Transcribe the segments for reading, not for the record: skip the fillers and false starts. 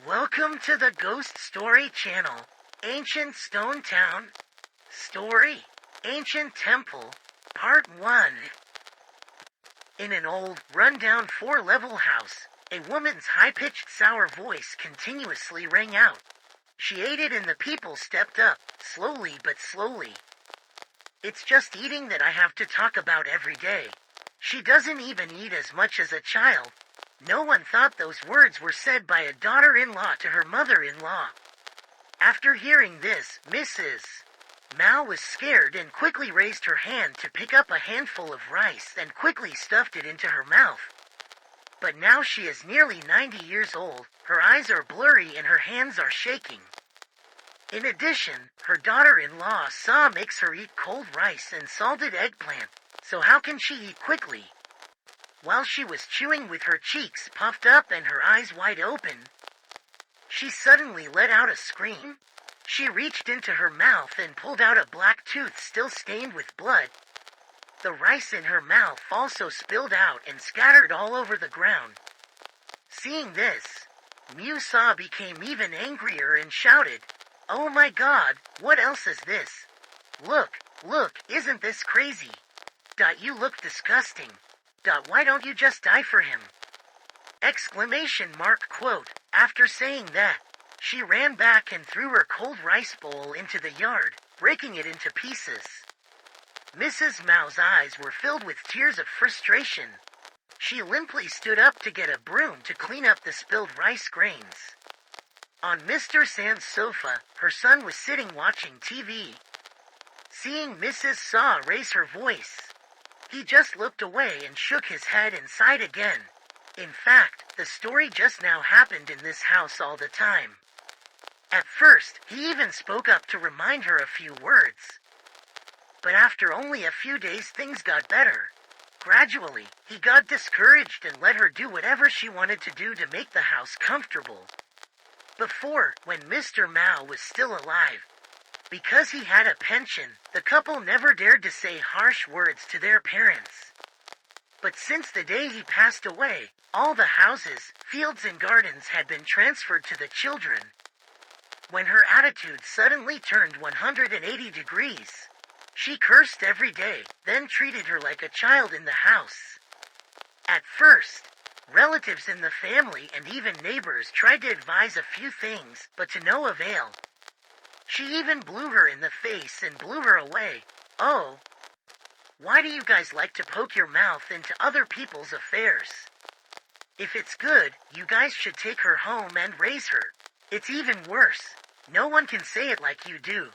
Welcome to the Ghost Story Channel. Ancient Stone Town. Story. Ancient Temple. Part 1. In an old, run-down 4-level house, a woman's high-pitched sour voice continuously rang out. She ate it and the people stepped up, slowly but slowly. It's just eating that I have to talk about every day. She doesn't even eat as much as a child. No one thought those words were said by a daughter-in-law to her mother-in-law. After hearing this, Mrs. Mao was scared and quickly raised her hand to pick up a handful of rice and quickly stuffed it into her mouth. But now she is nearly 90 years old, her eyes are blurry and her hands are shaking. In addition, her daughter-in-law Sa makes her eat cold rice and salted eggplant, so how can she eat quickly? While she was chewing with her cheeks puffed up and her eyes wide open, she suddenly let out a scream. She reached into her mouth and pulled out a black tooth still stained with blood. The rice in her mouth also spilled out and scattered all over the ground. Seeing this, Mu Sa became even angrier and shouted, "Oh my God, what else is this? Look, isn't this crazy? You look disgusting. Why don't you just die for him?" Quote. After saying that, she ran back and threw her cold rice bowl into the yard, breaking it into pieces. Mrs. Mao's eyes were filled with tears of frustration. She limply stood up to get a broom to clean up the spilled rice grains. On Mr. San's sofa, her son was sitting watching TV. Seeing Mrs. Sa raise her voice, he just looked away and shook his head and sighed again. In fact, the story just now happened in this house all the time. At first, he even spoke up to remind her a few words. But after only a few days things got better. Gradually, he got discouraged and let her do whatever she wanted to do to make the house comfortable. Before, when Mr. Mao was still alive, because he had a pension, the couple never dared to say harsh words to their parents. But since the day he passed away, all the houses, fields and gardens had been transferred to the children. When her attitude suddenly turned 180 degrees, she cursed every day, then treated her like a child in the house. At first, relatives in the family and even neighbors tried to advise a few things, but to no avail. She even blew her in the face and blew her away. Oh, why do you guys like to poke your mouth into other people's affairs? If it's good, you guys should take her home and raise her. It's even worse. No one can say it like you do.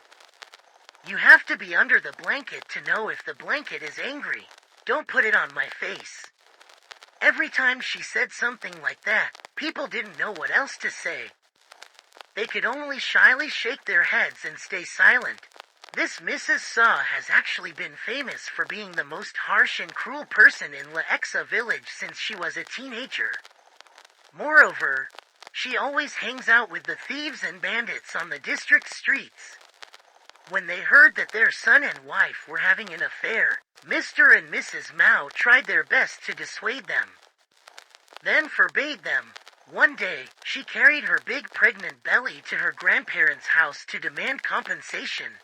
You have to be under the blanket to know if the blanket is angry. Don't put it on my face. Every time she said something like that, people didn't know what else to say. They could only shyly shake their heads and stay silent. This Mrs. Sa has actually been famous for being the most harsh and cruel person in Lexa village since she was a teenager. Moreover, she always hangs out with the thieves and bandits on the district streets. When they heard that their son and wife were having an affair, Mr. and Mrs. Mao tried their best to dissuade them, then forbade them. One day, she carried her big pregnant belly to her grandparents' house to demand compensation.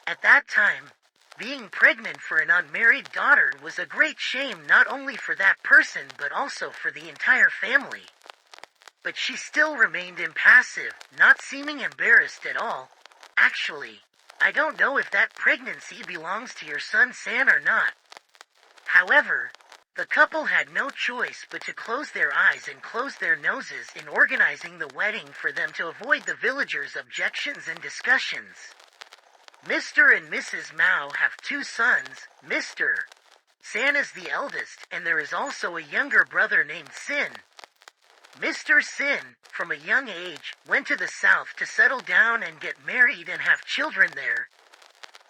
At that time, being pregnant for an unmarried daughter was a great shame not only for that person but also for the entire family. But she still remained impassive, not seeming embarrassed at all. Actually, I don't know if that pregnancy belongs to your son San or not. However, the couple had no choice but to close their eyes and close their noses in organizing the wedding for them to avoid the villagers' objections and discussions. Mr. and Mrs. Mao have 2 sons. Mr. San is the eldest, and there is also a younger brother named Sin. Mr. Sin, from a young age, went to the south to settle down and get married and have children there.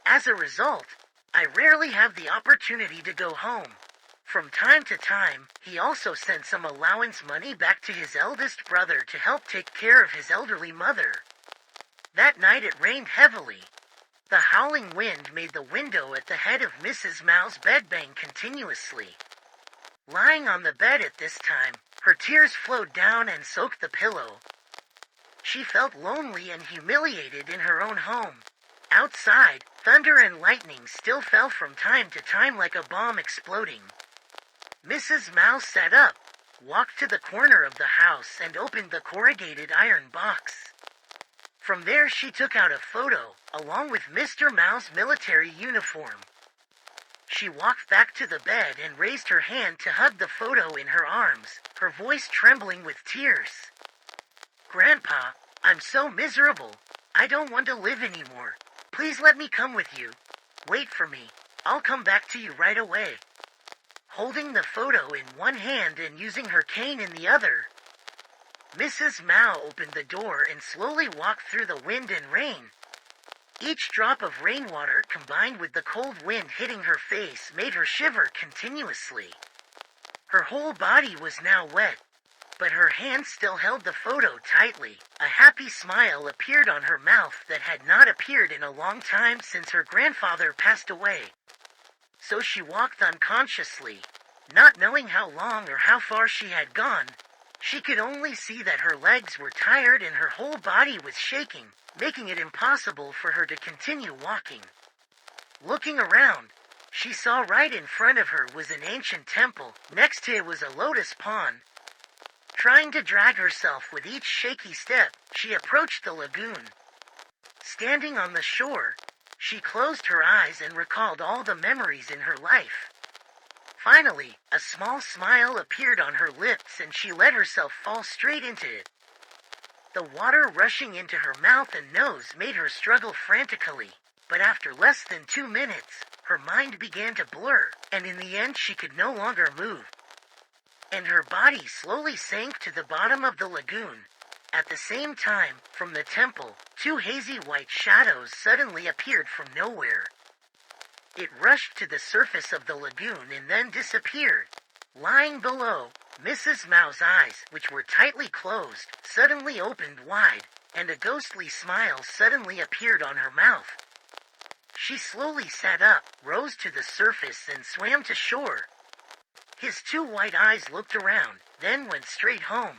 As a result, I rarely have the opportunity to go home. From time to time, he also sent some allowance money back to his eldest brother to help take care of his elderly mother. That night it rained heavily. The howling wind made the window at the head of Mrs. Mao's bed bang continuously. Lying on the bed at this time, her tears flowed down and soaked the pillow. she felt lonely and humiliated in her own home. Outside, thunder and lightning still fell from time to time like a bomb exploding. Mrs. Mouse sat up, walked to the corner of the house and opened the corrugated iron box. From there she took out a photo, along with Mr. Mouse's military uniform. She walked back to the bed and raised her hand to hug the photo in her arms, her voice trembling with tears. "Grandpa, I'm so miserable. I don't want to live anymore. Please let me come with you. Wait for me. I'll come back to you right away." Holding the photo in one hand and using her cane in the other, Mrs. Mao opened the door and slowly walked through the wind and rain. Each drop of rainwater combined with the cold wind hitting her face made her shiver continuously. Her whole body was now wet, but her hand still held the photo tightly. A happy smile appeared on her mouth that had not appeared in a long time since her grandfather passed away. So she walked unconsciously, not knowing how long or how far she had gone. She could only see that her legs were tired and her whole body was shaking, making it impossible for her to continue walking. Looking around, she saw right in front of her was an ancient temple. Next to it was a lotus pond. Trying to drag herself with each shaky step, she approached the lagoon. Standing on the shore, she closed her eyes and recalled all the memories in her life. Finally, a small smile appeared on her lips and she let herself fall straight into it. The water rushing into her mouth and nose made her struggle frantically, but after less than 2 minutes, her mind began to blur, and in the end she could no longer move. And her body slowly sank to the bottom of the lagoon. At the same time, from the temple, 2 hazy white shadows suddenly appeared from nowhere. It rushed to the surface of the lagoon and then disappeared. Lying below, Mrs. Mouse's eyes, which were tightly closed, suddenly opened wide, and a ghostly smile suddenly appeared on her mouth. She slowly sat up, rose to the surface and swam to shore. His 2 white eyes looked around, then went straight home.